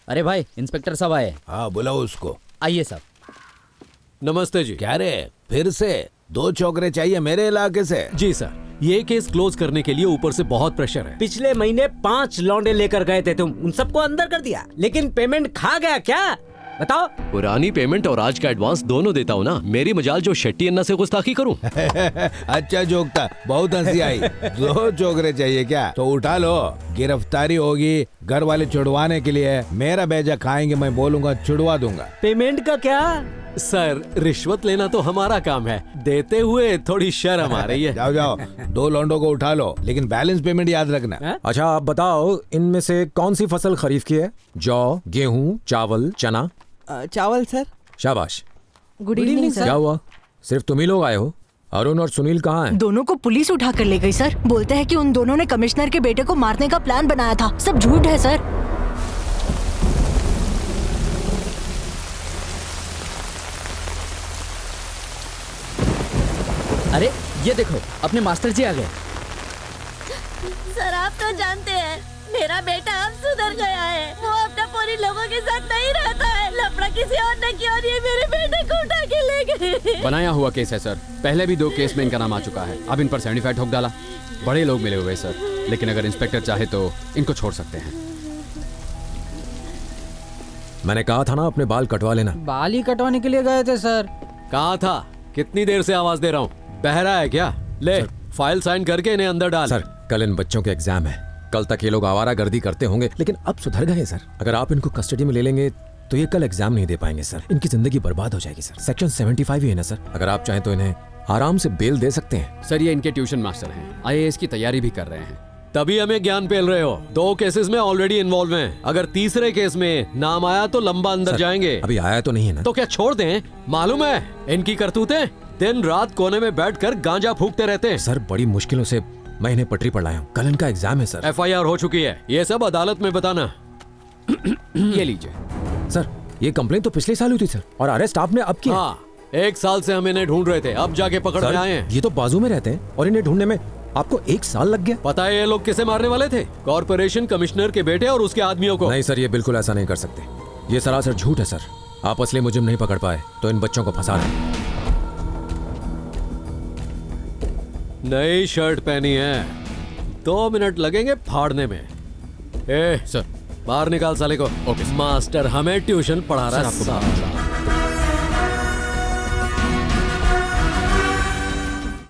अरे भाई इंस्पेक्टर साहब आए। हाँ बुलाओ उसको। आइए साहब। नमस्ते जी। क्या रे फिर से 2 छोकरे चाहिए मेरे इलाके से? जी सर, ये केस क्लोज करने के लिए ऊपर से बहुत प्रेशर है। पिछले महीने 5 लौंडे लेकर गए थे तुम, उन सबको अंदर कर दिया, लेकिन पेमेंट खा गया क्या? बताओ। पुरानी पेमेंट और आज का एडवांस दोनों देता हूँ ना। मेरी मजाल जो शेट्टी अन्ना से गुस्ताखी करूँ। अच्छा जोक था, बहुत हंसी आई। 2 छोकरे चाहिए क्या? तो उठा लो, गिरफ्तारी होगी घर वाले छुड़वाने के लिए। मेरा बेजा खाएंगे, मैं बोलूंगा छुड़वा दूंगा। पेमेंट का क्या? सर रिश्वत लेना तो हमारा काम है, देते हुए थोड़ी शर्म आ रही है। जाओ जाओ 2 लौंडों को उठा लो, लेकिन बैलेंस पेमेंट याद रखना। अच्छा आप बताओ, इनमें से कौन सी फसल खरीफ की है? जौ, गेहूं, चावल, चना? चावल सर। शाबाश। गुड इवनिंग क्या सर। हुआ, सिर्फ तुम ही लोग आए हो? अरुण और सुनील कहाँ हैं? दोनों को पुलिस उठा कर ले गई सर। बोलते हैं कि उन दोनों ने कमिश्नर के बेटे को मारने का प्लान बनाया था। सब झूठ है सर। अरे ये देखो अपने मास्टर जी आ गए। सर आप तो जानते हैं मेरा बेटा अब सुधर गया है। वो अपने पूरी लोगों के साथ नहीं रहता है। लफड़ा किसी और ने किया और ये मेरे बेटे को उठा के ले गए। बनाया हुआ केस है सर, पहले भी 2 केस में इनका नाम आ चुका है। अब इन पर 75 ठोक डाला। बड़े लोग मिले हुए सर, लेकिन अगर इंस्पेक्टर चाहे तो इनको छोड़ सकते हैं। मैंने कहा था ना अपने बाल कटवा लेना। बाल ही कटवाने के लिए गए थे सर। कहा था, कितनी देर से आवाज दे रहा हूँ? बहरा है क्या? ले फाइल साइन करके इन्हें अंदर डाल। सर कल इन बच्चों के एग्जाम है, कल तक ये लोग आवारागर्दी करते होंगे, लेकिन अब सुधर गए सर। अगर आप इनको कस्टडी में ले लेंगे तो ये कल एग्जाम नहीं दे पाएंगे सर। इनकी जिंदगी बर्बाद हो जाएगी सर। सेक्शन 75 ही है ना सर। अगर आप चाहें तो इन्हें आराम से बेल दे सकते हैं। सर ये इनके ट्यूशन मास्टर हैं, IAS की तैयारी भी कर रहे हैं। तभी हमें ज्ञान पेल रहे हो। 2 केसेस में ऑलरेडी इन्वॉल्व हैं। अगर तीसरे केस में नाम आया तो लंबा अंदर सर, जाएंगे। अभी आया तो नहीं है ना? तो क्या छोड़ दें? मालूम है इनकी करतूतें? दिन रात कोने में बैठकर गांजा फूकते रहते हैं। सर बड़ी मुश्किलों से मैं इन्हें पटरी पर लाया हूँ। कल इनका एग्जाम है सर। FIR हो चुकी है, ये सब अदालत में बताना। ये लीजिए सर ये कंप्लेन तो पिछले साल हुई थी सर, और अरेस्ट आपने अब किया। हाँ, 1 साल से हम इन्हें ढूंढ रहे थे, अब जाके पकड़ में आए हैं। ये तो बाजू में रहते हैं और इन्हें ढूंढने में आपको 1 साल लग गया। पता है ये लोग किसे मारने वाले थे? कॉर्पोरेशन कमिश्नर के बेटे और उसके आदमियों को। नहीं सर, ये बिल्कुल ऐसा नहीं कर सकते। ये सरासर झूठ है सर। आप असली मुजरिम नहीं पकड़ पाए तो इन बच्चों को फंसा रहे। नई शर्ट पहनी है, 2 मिनट लगेंगे फाड़ने में। ए सर बाहर निकाल साले को। ओके। मास्टर हमें ट्यूशन पढ़ा रहा है।